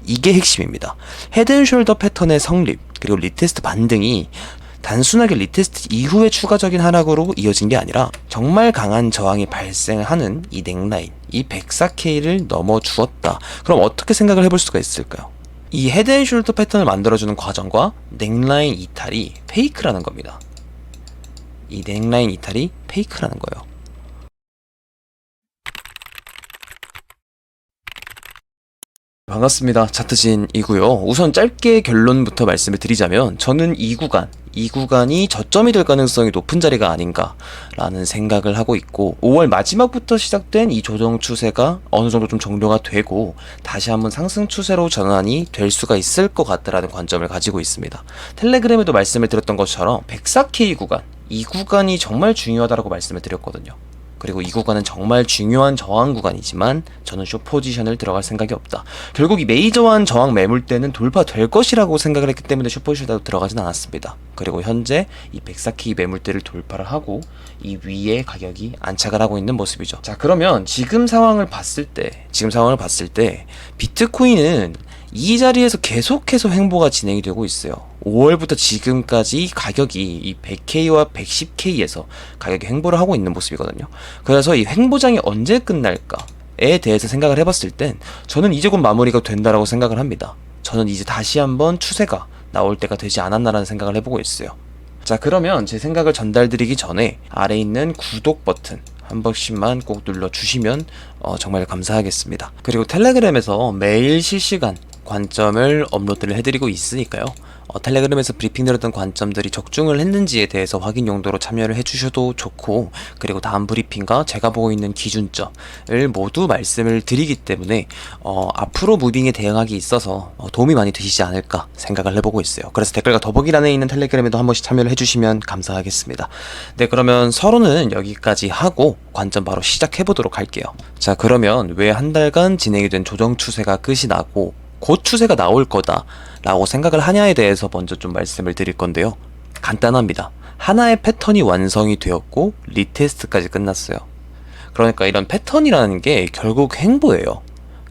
이게 핵심입니다. 헤드앤숄더 패턴의 성립 그리고 리테스트 반등이 단순하게 리테스트 이후의 추가적인 하락으로 이어진 게 아니라 정말 강한 저항이 발생하는 이 넥라인, 이 104K를 넘어주었다. 그럼 어떻게 생각을 해볼 수가 있을까요? 이 헤드앤숄더 패턴을 만들어주는 과정과 넥라인 이탈이 페이크라는 겁니다. 이 넥라인 이탈이 페이크라는 거예요. 반갑습니다. 차트진이고요. 우선 짧게 결론부터 말씀을 드리자면 저는 이 구간이 저점이 될 가능성이 높은 자리가 아닌가라는 생각을 하고 있고 5월 마지막부터 시작된 이 조정 추세가 어느 정도 좀 정도가 되고 다시 한번 상승 추세로 전환이 될 수가 있을 것 같다라는 관점을 가지고 있습니다. 텔레그램에도 말씀을 드렸던 것처럼 104K 구간, 이 구간이 정말 중요하다고 말씀을 드렸거든요. 그리고 이 구간은 정말 중요한 저항 구간이지만 저는 숏 포지션을 들어갈 생각이 없다. 결국 이 메이저한 저항 매물대는 돌파될 것이라고 생각을 했기 때문에 숏 포지션에 들어가진 않았습니다. 그리고 현재 이 104K 매물대를 돌파를 하고 이 위에 가격이 안착을 하고 있는 모습이죠. 자, 그러면 지금 상황을 봤을 때 비트코인은 이 자리에서 계속해서 횡보가 진행이 되고 있어요. 5월부터 지금까지 가격이 이 100K와 110K에서 가격이 횡보를 하고 있는 모습이거든요. 그래서 이 횡보장이 언제 끝날까에 대해서 생각을 해봤을 땐 저는 이제 곧 마무리가 된다라고 생각을 합니다. 저는 이제 다시 한번 추세가 나올 때가 되지 않았나라는 생각을 해보고 있어요. 자, 그러면 제 생각을 전달드리기 전에 아래에 있는 구독 버튼 한 번씩만 꼭 눌러주시면 정말 감사하겠습니다. 그리고 텔레그램에서 매일 실시간 관점을 업로드를 해드리고 있으니까요. 텔레그램에서 브리핑 드렸던 관점들이 적중을 했는지에 대해서 확인 용도로 참여를 해주셔도 좋고, 그리고 다음 브리핑과 제가 보고 있는 기준점을 모두 말씀을 드리기 때문에 앞으로 무빙에 대응하기 있어서 도움이 많이 되시지 않을까 생각을 해보고 있어요. 그래서 댓글과 더보기란에 있는 텔레그램에도 한 번씩 참여를 해주시면 감사하겠습니다. 네, 그러면 서론은 여기까지 하고 관점 바로 시작해보도록 할게요. 자, 그러면 왜 한 달간 진행이 된 조정 추세가 끝이 나고 곧 추세가 나올 거다 라고 생각을 하냐에 대해서 먼저 좀 말씀을 드릴 건데요. 간단합니다. 하나의 패턴이 완성이 되었고 리테스트까지 끝났어요. 그러니까 이런 패턴이라는 게 결국 횡보예요.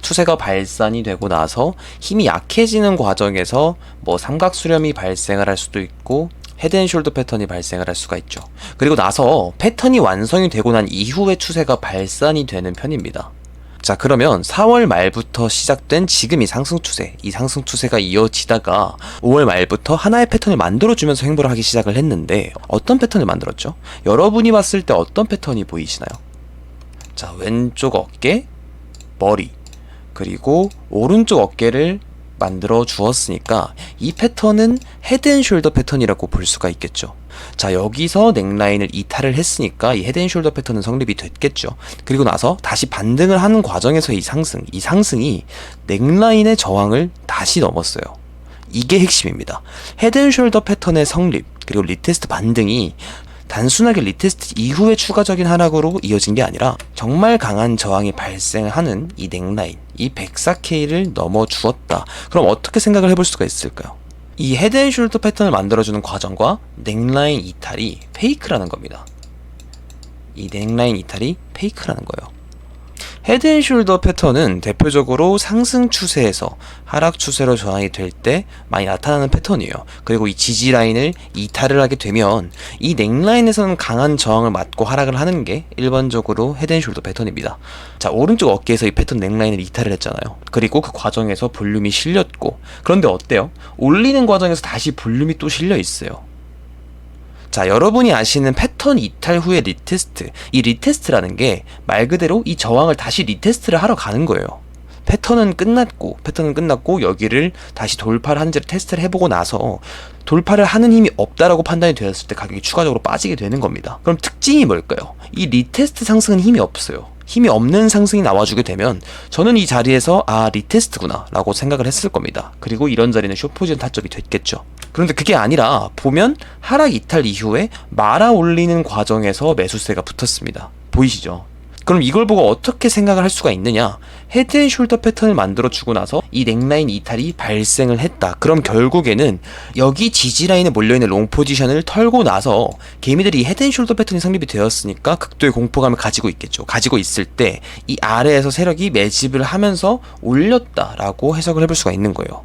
추세가 발산이 되고 나서 힘이 약해지는 과정에서 뭐 삼각수렴이 발생을 할 수도 있고 헤드앤숄더 패턴이 발생을 할 수가 있죠. 그리고 나서 패턴이 완성이 되고 난 이후에 추세가 발산이 되는 편입니다. 자, 그러면 4월 말부터 시작된 지금 이 상승 추세가 이어지다가 5월 말부터 하나의 패턴을 만들어주면서 횡보를 하기 시작을 했는데 어떤 패턴을 만들었죠? 여러분이 봤을 때 어떤 패턴이 보이시나요? 자, 왼쪽 어깨, 머리, 그리고 오른쪽 어깨를 만들어 주었으니까 이 패턴은 헤드앤숄더 패턴이라고 볼 수가 있겠죠. 자, 여기서 넥라인을 이탈을 했으니까 이 헤드앤숄더 패턴은 성립이 됐겠죠. 그리고 나서 다시 반등을 하는 과정에서 이 상승이 넥라인의 저항을 다시 넘었어요. 이게 핵심입니다. 헤드앤숄더 패턴의 성립 그리고 리테스트 반등이 단순하게 리테스트 이후의 추가적인 하락으로 이어진 게 아니라 정말 강한 저항이 발생하는 이 넥라인, 이 104K를 넘어주었다. 그럼 어떻게 생각을 해볼 수가 있을까요? 이 헤드앤숄더 패턴을 만들어주는 과정과 넥라인 이탈이 페이크라는 겁니다. 이 넥라인 이탈이 페이크라는 거예요. 헤드앤숄더 패턴은 대표적으로 상승 추세에서 하락 추세로 전환이 될 때 많이 나타나는 패턴이에요. 그리고 이 지지 라인을 이탈을 하게 되면 이 넥라인에서는 강한 저항을 맞고 하락을 하는 게 일반적으로 헤드앤숄더 패턴입니다. 자, 오른쪽 어깨에서 이 패턴 넥라인을 이탈을 했잖아요. 그리고 그 과정에서 볼륨이 실렸고, 그런데 어때요? 올리는 과정에서 다시 볼륨이 또 실려 있어요. 자, 여러분이 아시는 패턴 이탈 후의 리테스트, 이 리테스트라는 게 말 그대로 이 저항을 다시 리테스트를 하러 가는 거예요. 패턴은 끝났고 여기를 다시 돌파를 하는지를 테스트를 해보고 나서 돌파를 하는 힘이 없다라고 판단이 되었을 때 가격이 추가적으로 빠지게 되는 겁니다. 그럼 특징이 뭘까요? 이 리테스트 상승은 힘이 없어요. 힘이 없는 상승이 나와주게 되면 저는 이 자리에서 리테스트구나 라고 생각을 했을 겁니다. 그리고 이런 자리는 숏포지션 타점이 됐겠죠. 그런데 그게 아니라 보면 하락 이탈 이후에 말아 올리는 과정에서 매수세가 붙었습니다. 보이시죠? 그럼 이걸 보고 어떻게 생각을 할 수가 있느냐? 헤드앤숄더 패턴을 만들어주고 나서 이 넥라인 이탈이 발생을 했다. 그럼 결국에는 여기 지지라인에 몰려있는 롱 포지션을 털고 나서 개미들이 이 헤드앤숄더 패턴이 성립이 되었으니까 극도의 공포감을 가지고 있겠죠. 가지고 있을 때 이 아래에서 세력이 매집을 하면서 올렸다라고 해석을 해볼 수가 있는 거예요.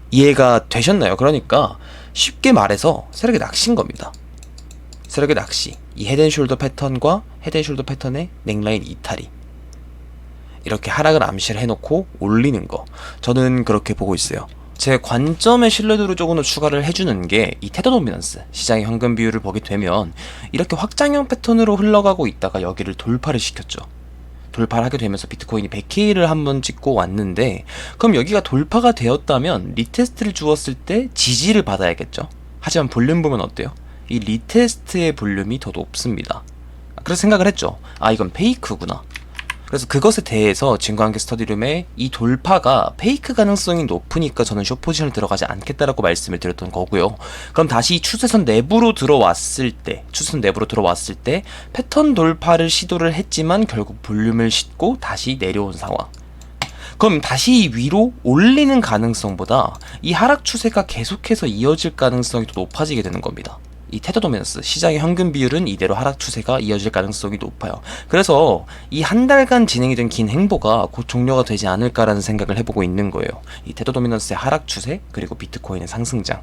이해가 되셨나요? 그러니까 쉽게 말해서 세력의 낚시인 겁니다. 세력의 낚시. 이 헤드앤숄더 패턴과 헤드앤숄더 패턴의 넥라인 이탈이 이렇게 하락을 암시를 해놓고 올리는 거, 저는 그렇게 보고 있어요. 제 관점의 신뢰도를 조금 더 추가를 해주는 게 이 테더 도미넌스, 시장의 현금 비율을 보게 되면 이렇게 확장형 패턴으로 흘러가고 있다가 여기를 돌파를 시켰죠. 돌파를 하게 되면서 비트코인이 100K를 한번 찍고 왔는데, 그럼 여기가 돌파가 되었다면 리테스트를 주었을 때 지지를 받아야겠죠. 하지만 볼륨 보면 어때요? 이 리테스트의 볼륨이 더 높습니다. 그래서 생각을 했죠. 아, 이건 페이크구나. 그래서 그것에 대해서 증거한계 스터디룸에 이 돌파가 페이크 가능성이 높으니까 저는 숏 포지션을 들어가지 않겠다라고 말씀을 드렸던 거고요. 그럼 다시 추세선 내부로 들어왔을 때, 패턴 돌파를 시도를 했지만 결국 볼륨을 싣고 다시 내려온 상황. 그럼 다시 위로 올리는 가능성보다 이 하락 추세가 계속해서 이어질 가능성이 더 높아지게 되는 겁니다. 이 테더 도미넌스, 시장의 현금 비율은 이대로 하락 추세가 이어질 가능성이 높아요. 그래서 이 한 달간 진행이 된 긴 행보가 곧 종료가 되지 않을까라는 생각을 해보고 있는 거예요. 이 테더 도미넌스의 하락 추세, 그리고 비트코인의 상승장.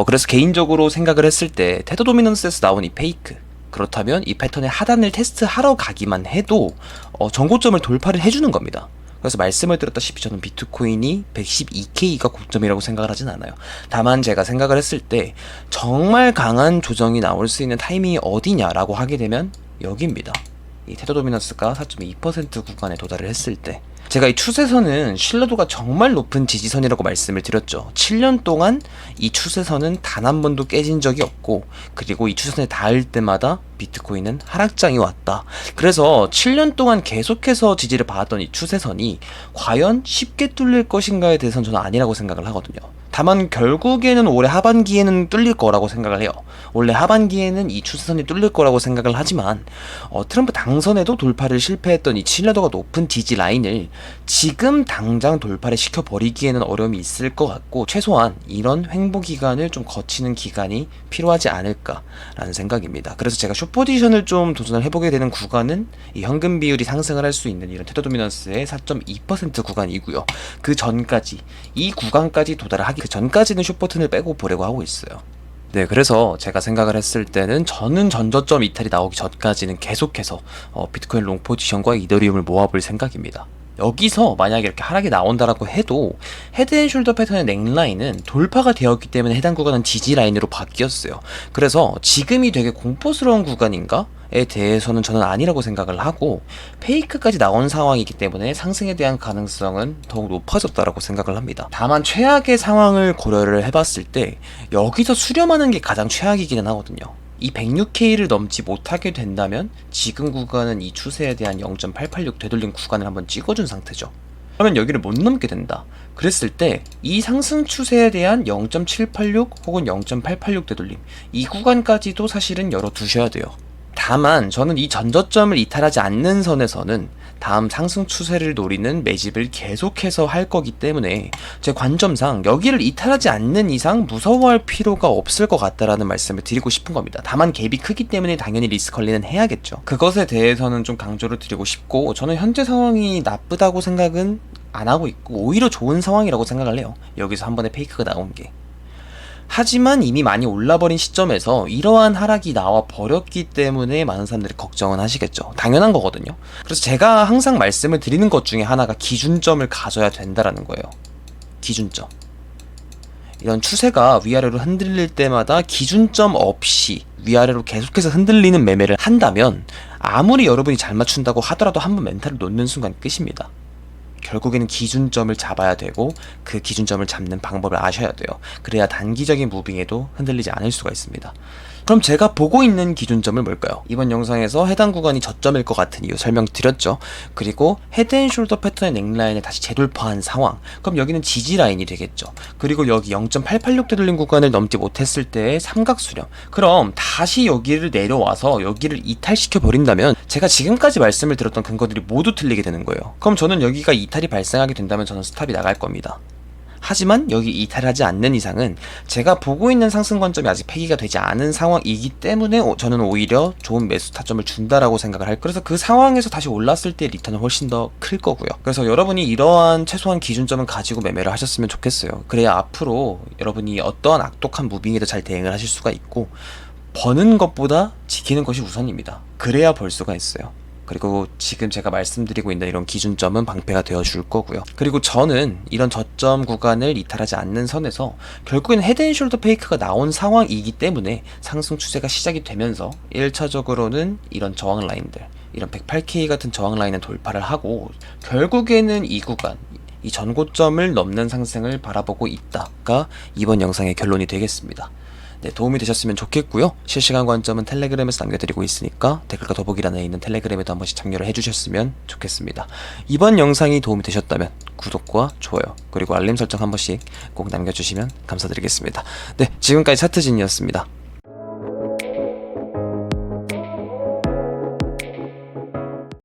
그래서 개인적으로 생각을 했을 때 테더 도미넌스에서 나온 이 페이크, 그렇다면 이 패턴의 하단을 테스트하러 가기만 해도 전고점을 돌파를 해주는 겁니다. 그래서 말씀을 드렸다시피 저는 비트코인이 112K가 고점이라고 생각을 하진 않아요. 다만 제가 생각을 했을 때 정말 강한 조정이 나올 수 있는 타이밍이 어디냐라고 하게 되면 여기입니다. 이 테더 도미넌스가 4.2% 구간에 도달을 했을 때, 제가 이 추세선은 신뢰도가 정말 높은 지지선이라고 말씀을 드렸죠. 7년 동안 이 추세선은 단 한 번도 깨진 적이 없고, 그리고 이 추세선에 닿을 때마다 비트코인은 하락장이 왔다. 그래서 7년 동안 계속해서 지지를 받았던 이 추세선이 과연 쉽게 뚫릴 것인가에 대해서는 저는 아니라고 생각을 하거든요. 다만 결국에는 올해 하반기에는 뚫릴 거라고 생각을 해요. 올해 하반기에는 이 추세선이 뚫릴 거라고 생각을 하지만 트럼프 당선에도 돌파를 실패했던 이 신뢰도가 높은 지지 라인을 지금 당장 돌파를 시켜버리기에는 어려움이 있을 것 같고, 최소한 이런 횡보 기간을 좀 거치는 기간이 필요하지 않을까라는 생각입니다. 그래서 제가 숏 포지션을 좀 도전을 해보게 되는 구간은 이 현금 비율이 상승을 할 수 있는 이런 테더 도미넌스의 4.2% 구간이고요. 그 전까지, 이 구간까지 도달을 하기 그 전까지는 숏 버튼을 빼고 보려고 하고 있어요. 네, 그래서 제가 생각을 했을 때는 저는 전저점 이탈이 나오기 전까지는 계속해서 비트코인 롱 포지션과 이더리움을 모아볼 생각입니다. 여기서 만약에 이렇게 하락이 나온다라고 해도 헤드앤숄더 패턴의 넥라인은 돌파가 되었기 때문에 해당 구간은 지지 라인으로 바뀌었어요. 그래서 지금이 되게 공포스러운 구간인가? 에 대해서는 저는 아니라고 생각을 하고, 페이크까지 나온 상황이기 때문에 상승에 대한 가능성은 더욱 높아졌다라고 생각을 합니다. 다만 최악의 상황을 고려를 해봤을 때 여기서 수렴하는 게 가장 최악이기는 하거든요. 이 106K를 넘지 못하게 된다면 지금 구간은 이 추세에 대한 0.886 되돌림 구간을 한번 찍어준 상태죠. 그러면 여기를 못 넘게 된다. 그랬을 때 이 상승 추세에 대한 0.786 혹은 0.886 되돌림, 이 구간까지도 사실은 열어두셔야 돼요. 다만 저는 이 전저점을 이탈하지 않는 선에서는 다음 상승 추세를 노리는 매집을 계속해서 할 거기 때문에 제 관점상 여기를 이탈하지 않는 이상 무서워할 필요가 없을 것 같다라는 말씀을 드리고 싶은 겁니다. 다만 갭이 크기 때문에 당연히 리스크 관리는 해야겠죠. 그것에 대해서는 좀 강조를 드리고 싶고, 저는 현재 상황이 나쁘다고 생각은 안 하고 있고 오히려 좋은 상황이라고 생각을 해요. 여기서 한 번에 페이크가 나온 게. 하지만 이미 많이 올라버린 시점에서 이러한 하락이 나와 버렸기 때문에 많은 사람들이 걱정은 하시겠죠. 당연한 거거든요. 그래서 제가 항상 말씀을 드리는 것 중에 하나가 기준점을 가져야 된다라는 거예요. 기준점. 이런 추세가 위아래로 흔들릴 때마다 기준점 없이 위아래로 계속해서 흔들리는 매매를 한다면 아무리 여러분이 잘 맞춘다고 하더라도 한번 멘탈을 놓는 순간 끝입니다. 결국에는 기준점을 잡아야 되고 그 기준점을 잡는 방법을 아셔야 돼요. 그래야 단기적인 무빙에도 흔들리지 않을 수가 있습니다. 그럼 제가 보고 있는 기준점은 뭘까요? 이번 영상에서 해당 구간이 저점일 것 같은 이유 설명드렸죠. 그리고 헤드앤숄더 패턴의 넥라인을 다시 재돌파한 상황. 그럼 여기는 지지 라인이 되겠죠. 그리고 여기 0.886 되돌림 구간을 넘지 못했을 때의 삼각수렴. 그럼 다시 여기를 내려와서 여기를 이탈시켜 버린다면 제가 지금까지 말씀을 드렸던 근거들이 모두 틀리게 되는 거예요. 그럼 저는 여기가 이탈이 발생하게 된다면 저는 스탑이 나갈 겁니다. 하지만 여기 이탈하지 않는 이상은 제가 보고 있는 상승 관점이 아직 폐기가 되지 않은 상황이기 때문에 저는 오히려 좋은 매수 타점을 준다라고 생각을 할. 그래서 그 상황에서 다시 올랐을 때 리턴은 훨씬 더 클 거고요. 그래서 여러분이 이러한 최소한 기준점은 가지고 매매를 하셨으면 좋겠어요. 그래야 앞으로 여러분이 어떠한 악독한 무빙에도 잘 대응을 하실 수가 있고, 버는 것보다 지키는 것이 우선입니다. 그래야 벌 수가 있어요. 그리고 지금 제가 말씀드리고 있는 이런 기준점은 방패가 되어줄 거고요. 그리고 저는 이런 저점 구간을 이탈하지 않는 선에서 결국엔 헤드앤숄더 페이크가 나온 상황이기 때문에 상승 추세가 시작이 되면서 1차적으로는 이런 저항 라인들, 이런 108K 같은 저항 라인을 돌파를 하고 결국에는 이 구간, 이 전고점을 넘는 상승을 바라보고 있다가 이번 영상의 결론이 되겠습니다. 네, 도움이 되셨으면 좋겠고요. 실시간 관점은 텔레그램에서 남겨드리고 있으니까 댓글과 더보기란에 있는 텔레그램에도 한 번씩 참여를 해주셨으면 좋겠습니다. 이번 영상이 도움이 되셨다면 구독과 좋아요 그리고 알림 설정 한 번씩 꼭 남겨주시면 감사드리겠습니다. 네, 지금까지 차트진이었습니다.